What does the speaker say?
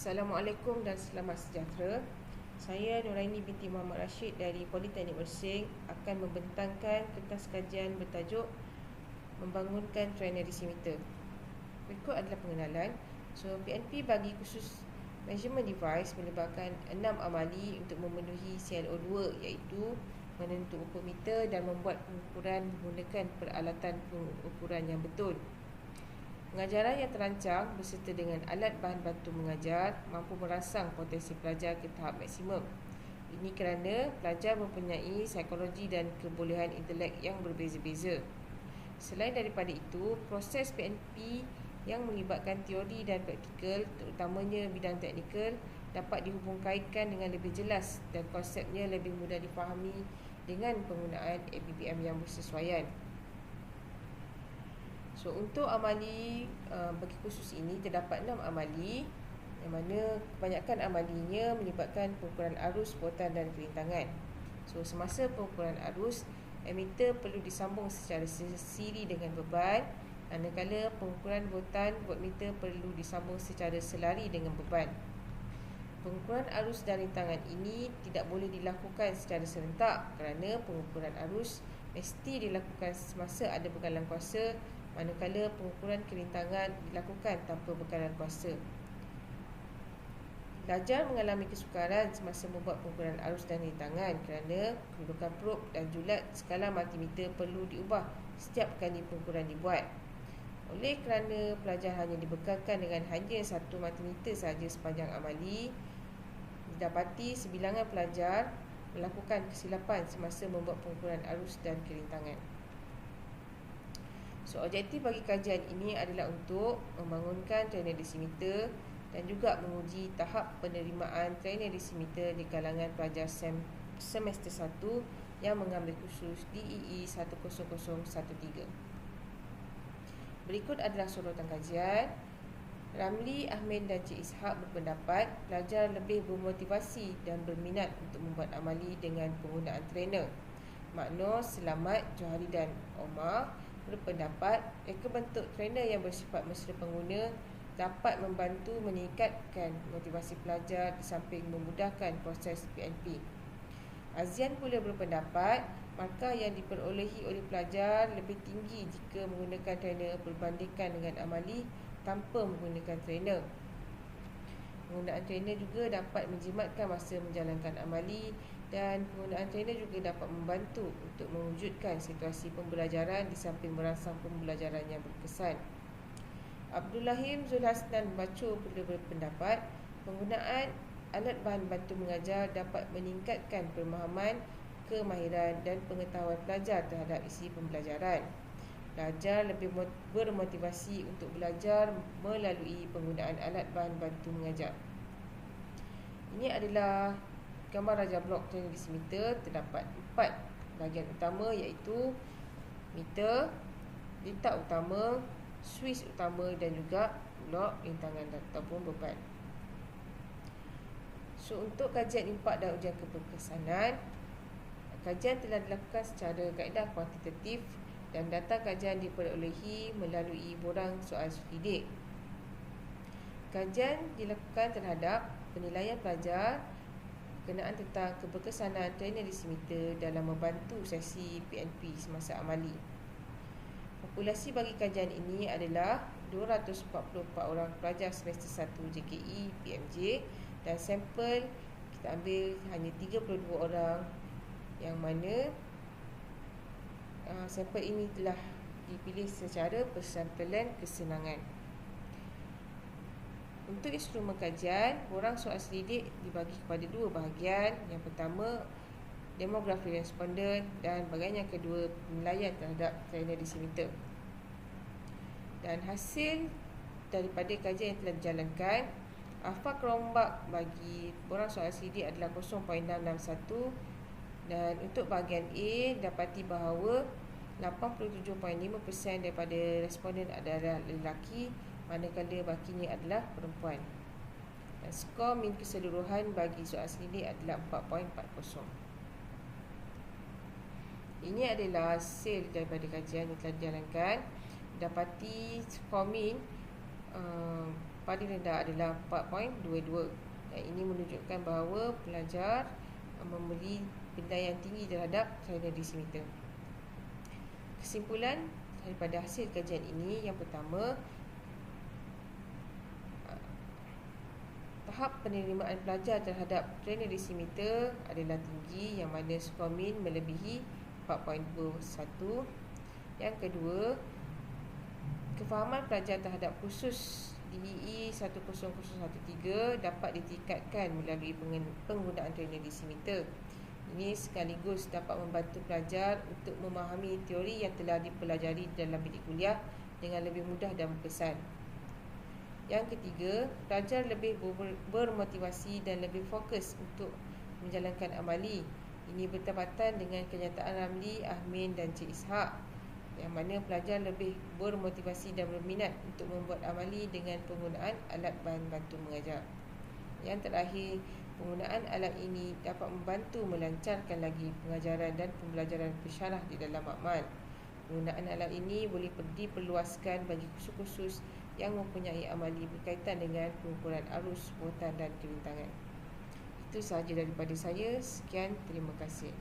Assalamualaikum dan selamat sejahtera. Saya Nuraini binti Muhammad Rashid dari Politeknik Mersing akan membentangkan kertas kajian bertajuk Membangunkan Trainer Desimeter. Berikut adalah pengenalan. PNP bagi khusus measurement device melibatkan 6 amali untuk memenuhi CLO2, iaitu menentu ukur meter dan membuat pengukuran menggunakan peralatan pengukuran yang betul. Pengajaran yang terancang berserta dengan alat bahan bantu mengajar mampu merangsang potensi pelajar ke tahap maksimum. Ini kerana pelajar mempunyai psikologi dan kebolehan intelek yang berbeza-beza. Selain daripada itu, proses PNP yang melibatkan teori dan praktikal, terutamanya bidang teknikal, dapat dihubungkaitkan dengan lebih jelas dan konsepnya lebih mudah difahami dengan penggunaan APBM yang bersesuaian. Untuk amali bagi khusus ini terdapat 6 amali, yang mana kebanyakan amalinya melibatkan pengukuran arus, voltan dan kerintangan. Semasa pengukuran arus, ammeter perlu disambung secara siri dengan beban, manakala pengukuran voltmeter perlu disambung secara selari dengan beban. Pengukuran arus dan rintangan ini tidak boleh dilakukan secara serentak kerana pengukuran arus mesti dilakukan semasa ada bekalan kuasa, manakala pengukuran kerintangan dilakukan tanpa bekalan kuasa. Pelajar mengalami kesukaran semasa membuat pengukuran arus dan rintangan kerana kedudukan probe dan julat skala multimeter perlu diubah setiap kali pengukuran dibuat. Oleh kerana pelajar hanya dibekalkan dengan hanya satu multimeter sahaja sepanjang amali, didapati sebilangan pelajar melakukan kesilapan semasa membuat pengukuran arus dan kerintangan. Objektif bagi kajian ini adalah untuk membangunkan trainer desimeter dan juga menguji tahap penerimaan trainer desimeter di kalangan pelajar semester 1 yang mengambil khusus DEE 10013. Berikut adalah sorotan kajian. Ramli, Ahmed dan Cik Ishak berpendapat pelajar lebih bermotivasi dan berminat untuk membuat amali dengan penggunaan trainer. Makno, Selamat, Johari dan Omar berpendapat reka bentuk trainer yang bersifat mesra pengguna dapat membantu meningkatkan motivasi pelajar di samping memudahkan proses PNP. Azian pula berpendapat markah yang diperolehi oleh pelajar lebih tinggi jika menggunakan trainer berbandingkan dengan amali tanpa menggunakan trainer. Penggunaan trainer juga dapat menjimatkan masa menjalankan amali dan penggunaan trainer juga dapat membantu untuk mewujudkan situasi pembelajaran di samping merangsang pembelajaran yang berkesan. Abdullahim Zulhasnan Baco pula berpendapat penggunaan alat bahan bantu mengajar dapat meningkatkan pemahaman, kemahiran dan pengetahuan pelajar terhadap isi pembelajaran. Pelajar lebih bermotivasi untuk belajar melalui penggunaan alat bahan bantu mengajar. Ini adalah gambar raja blok trainer desimeter. Terdapat 4 bahagian utama, iaitu meter, letak utama, suis utama dan juga blok rintangan ataupun beban. Untuk kajian impak dan ujian keberkesanan, kajian telah dilakukan secara kaedah kuantitatif dan data kajian diperolehi melalui borang soal lidik. Kajian dilakukan terhadap penilaian pelajar berkenaan tentang keberkesanan trainer desimeter dalam membantu sesi PNP semasa amali. Populasi bagi kajian ini adalah 244 orang pelajar semester 1 JKE PMJ dan sampel kita ambil hanya 32 orang, yang mana sampel ini telah dipilih secara persampelan kesenangan. Untuk instrumen kajian, borang soal selidik dibagi kepada 2 bahagian. Yang pertama, demografi responden, dan bahagian yang kedua, penilaian terhadap trainer desimeter. Dan hasil daripada kajian yang telah dijalankan, alfa kerombak bagi borang soal selidik adalah 0.661, dan untuk bahagian A dapati bahawa 87.5% daripada responden adalah lelaki, manakala bakinya adalah perempuan. Dan skor min keseluruhan bagi soal selidik adalah 4.40. Ini adalah hasil daripada kajian yang telah dijalankan. Dapati skor min paling rendah adalah 4.22. Dan ini menunjukkan bahawa pelajar memberi pendayaan tinggi terhadap sarana desimeter. Kesimpulan daripada hasil kajian ini, yang pertama, tahap penerimaan pelajar terhadap trainer desimeter adalah tinggi, yang mana skor min melebihi 4.21. Yang kedua, kefahaman pelajar terhadap kursus DBE 10013 dapat ditingkatkan melalui penggunaan trainer desimeter. Ini sekaligus dapat membantu pelajar untuk memahami teori yang telah dipelajari dalam bidik kuliah dengan lebih mudah dan berkesan. Yang ketiga, pelajar lebih bermotivasi dan lebih fokus untuk menjalankan amali. Ini bertepatan dengan kenyataan Ramli, Ahmin dan Cik Ishak, yang mana pelajar lebih bermotivasi dan berminat untuk membuat amali dengan penggunaan alat bahan bantu mengajar. Yang terakhir, penggunaan alat ini dapat membantu melancarkan lagi pengajaran dan pembelajaran pensyarah di dalam makmal. Penggunaan alat ini boleh diperluaskan bagi kursus-kursus yang mempunyai amali berkaitan dengan pengukuran arus, muatan dan kerintangan. Itu sahaja daripada saya. Sekian, terima kasih.